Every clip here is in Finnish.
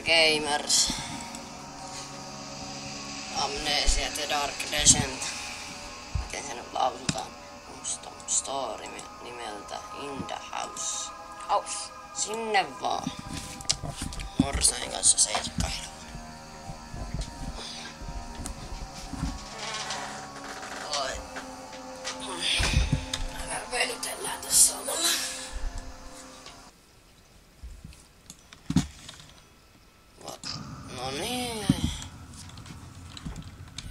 Gamers, Amnesia The Dark Descent, miten se nyt lausutaan, story nimeltä In the House. Sinne vaan morsain kanssa seikkailuun. Venytellään tässä omalla. No niin.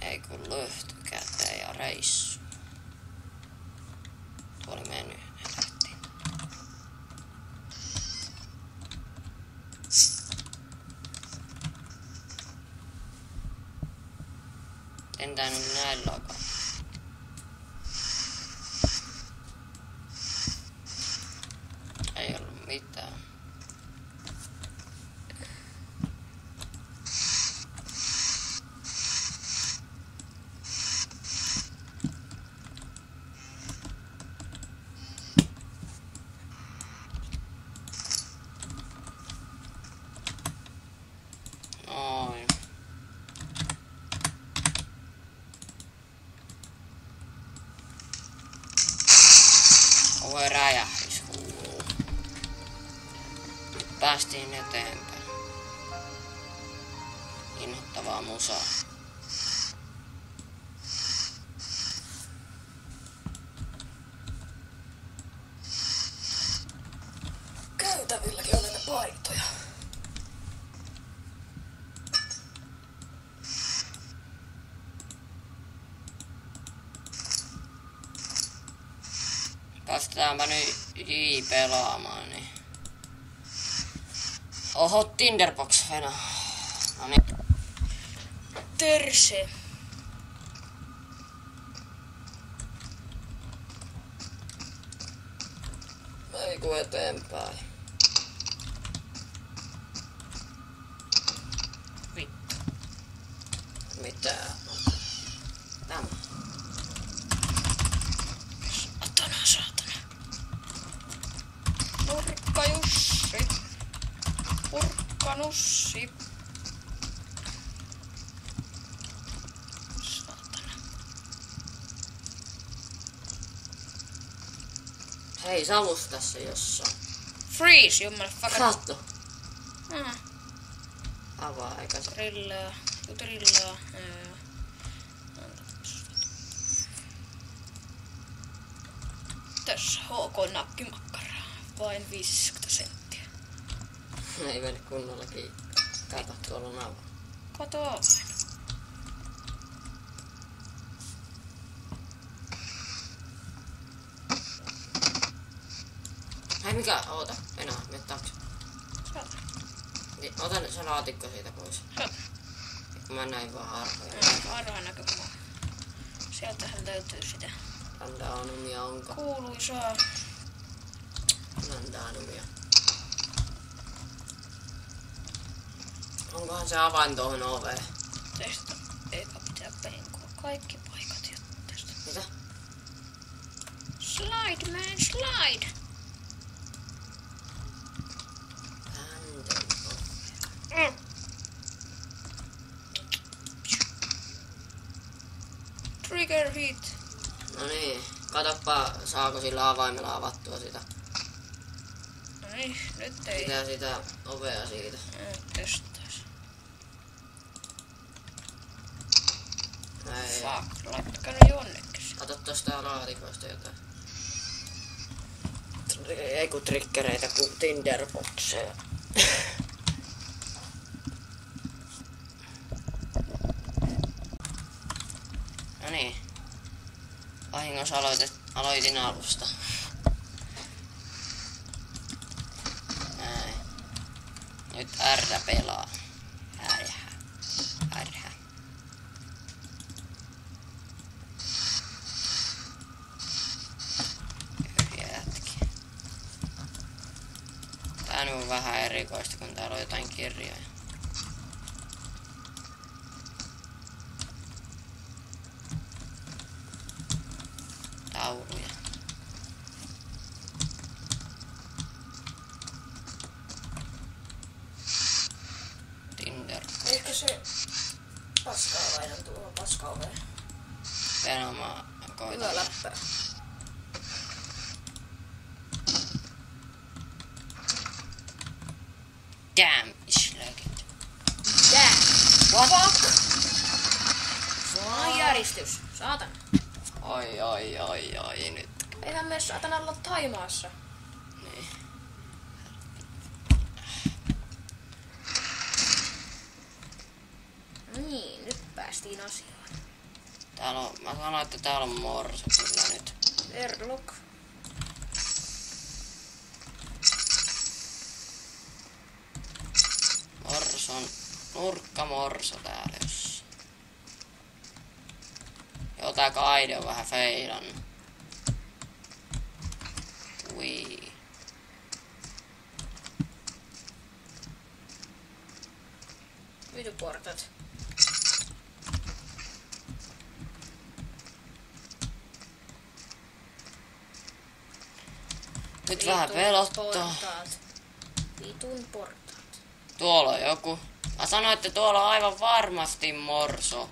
Ei kun löhty käteen ja reissu. Tuo oli meny. Lähtiin. Entä nyt näin logo? Ei ollut mitään. Noin. Ove räjähdys kuuluu. Nyt päästiin eteenpäin. Inhottavaa musaa. Käytävilläkin on näitä paitoja. Päästetäänpä nyt pelaamaan, niin. Oho, Tinderbox Fena. Noniin. Terse. Ei kun eteenpäin. Vittu. Mitä? Tämä. Saatana. Nurkkajussi. Purkkanussi. Saatana. Hei, savus tässä jossain. Freeze, you motherfucker. Katso. Avaa eikä se. Trillaa. Tässä HK-nakkimakkaraa. Vain 50 senttiä. Ei mene kunnolla kiinni. Kato, tuolla on ava. Kato avain. Hei, mikä? Oota. Enää, mene taakse. Saata. Niin, ota nyt se laatikko siitä pois. Saata. Mä näin vaan harvoja. Harhaan näkökulma. Sieltähän löytyy sitä. Randaanumia onko? Kuuluisaa. Randaanumia. Onkohan se avain tuohon oveen? Tästä eikä pitää penkoa. Kaikki paikat jo tästä. Mitä? Slide man, slide! Trigger hit. No niin, katoppa saako sillä avaimella avattua sitä. No niin, nyt ei. Sitä ovea siitä. Testais. Ei. Fuck, laittakaa ne jonnekin. Kato tosta laatikoista jotain. Ei kun triggereitä kuin Tinderboxeja. No niin. Vahingossa aloitin alusta. Näin. Nyt ärrä pelaa. Ärhä. Jätki. Tää nyt on vähän erikoista, kun täällä on jotain kirjoja. Tauluja. Tinder. Ehkä se paskaa laitan tuohon paskaoveen. Venämaa koitan. Hyvä läppä. Damn, is legend. Damn! What? Fuck! Sulla on järistys. Saatana. Oi, nyt. Eihän me saatana olla Taimaassa. Niin. Niin, nyt päästiin asiaan. Täällä on, mä sanoin, että täällä on morso kyllä nyt. Verlock. Morson, nurkkamorso täällä jossain. Joo, tää kaide on vähän feilannut. Ui. Vitu portat. Nyt vähän pelottaa. Portaat. Vitun portaat. Tuolla on joku. Mä sanoin, että tuolla on aivan varmasti morso.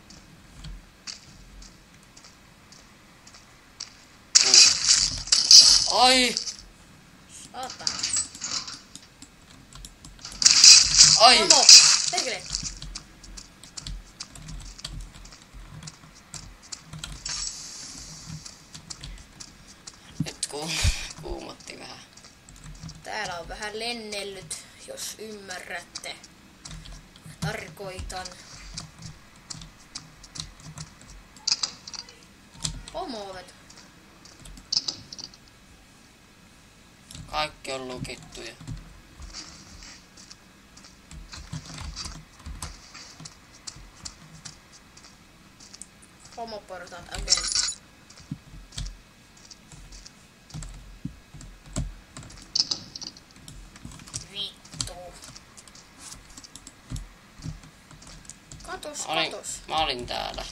Ai! Saatana. Ai! Momo! Perkele! Nyt kuumotti vähän. Täällä on vähän lennellyt, jos ymmärrätte. Tarkoitan. Homo-ovet. Kaikki on lukittuja. Homoportaat again. Vittu. Katos. Mä olin täällä.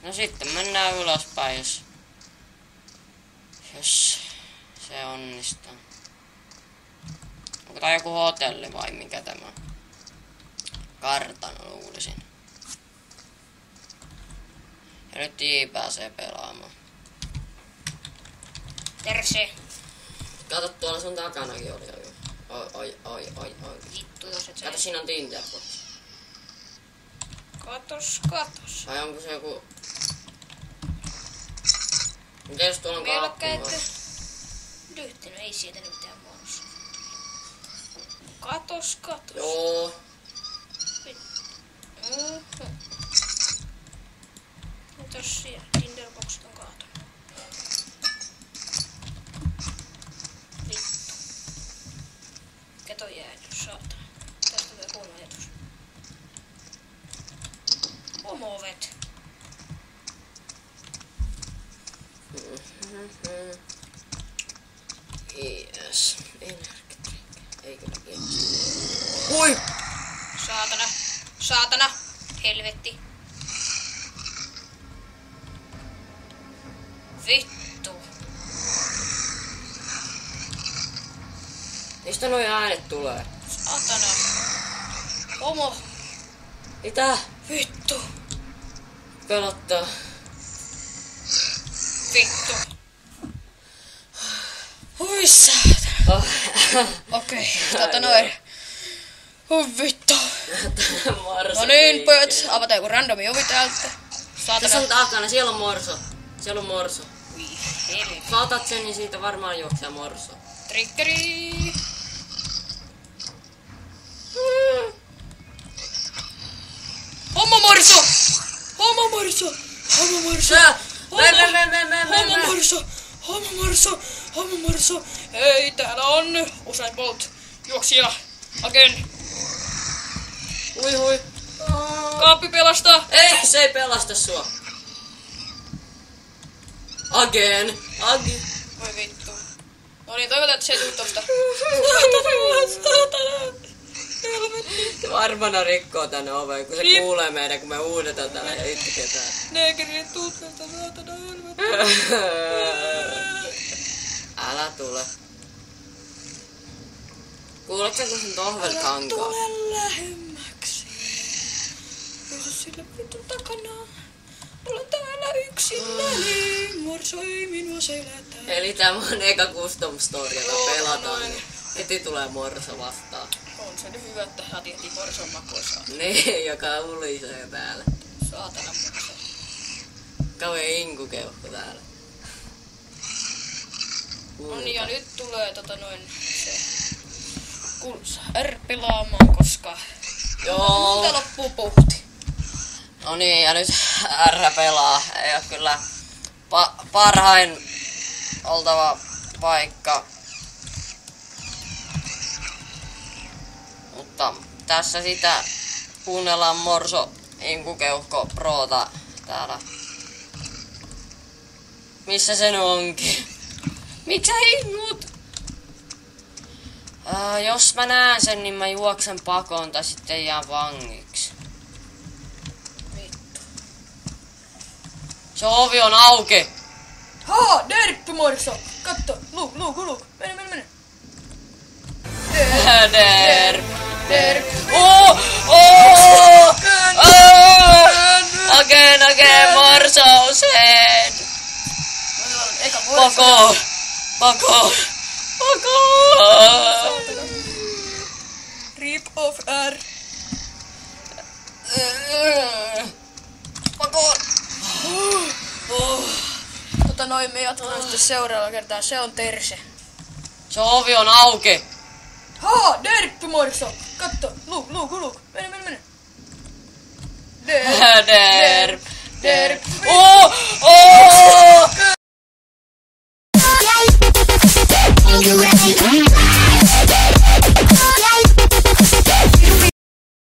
No sitten mennään ylöspäin, jos se onnistuu. Onko tää joku hotelli vai mikä tämä? Kartano luulisin. Ja nyt J pääsee pelaamaan. Terse. Kato, tuolla sun takanakin oli jo. Oi. Vittu, jos et Kato, siinä on Tinder. Katos. Vai onko se joku... Mites tuolla on Melkein kaappi? lyhtynyt, ei sieltä mitään muodossa. Katos. Joo. Mitäs siellä? Tinderboxit on kaatunut. Vittu. Keto jäänyt, saatana. Tästä tulee huono ajatus. Homo-ovet. Yes. Energidrink. Ei kyllä kiinnosta. Hui! Saatana. Helvetti. Vittu. Mistä noi äänet tulee? Saatana. Homo. Mitä? Vittu. Pelottaa. Vittu. Hui saatana. Okei, noin. Vittu. Morso. No niin, pojat, avataan joku randomi ovi täältä. Tässä on takana, siellä on morso. Siellä on morso. Ui, helvetti. Kun otat sen, niin siitä varmaan juoksee morso. Triggeri. Hommomorso! Hei, täällä on Usain Bolt. Juoksija. Again. Hui. Kaappi pelastaa. Ei, se ei pelasta sua. Again. Voi vittu. No niin, toivotaan, että se ei tuu tosta. Varmana rikkoo tänne oven, kun se kuulee meidän, kun me huudetaan täällä ja itketään. Neekerin tuuttelta, saatana helvetti. Älä tule. Kuuletko kun sun tohvelkankaa? Tule lähemmäksi. Pysy sille vitun takana. Mulla on täällä yksilläni. Morsoi minua selätään. Eli tämä on eka custom story, jota pelataan, niin heti tulee morso vastaan. On se nyt hyvä, että heti morson makuosaa. Niin, joka ulisee täällä. Saatana morso. Kauhean inkukeuhko täällä. No niin, ja nyt tulee se kuuluisa R-pelaamaan, koska Joo. loppuu puhti. No niin, ja nyt R pelaa. Ei oo kyllä parhain oltava paikka. Mutta tässä sitä kuunnellaan Morso Inkukeuhko Prota täällä. Missä se nyt onkin? Miksi sä hinnut? Jos mä näen sen, niin mä juoksen pakoon tai sitten jään vangiksi. Vittu. Se ovi on auki. Derppi morso! Katso! Luuk! Mene! Derp. Again, Morso said. Eka morso. Pako. Rip of R. Pako. Me jatketaan sitten seuraavalla kertaa. Se on Terse. Se ovi on auki. Derppi morso! Katso! Luuk! Mene! Derp.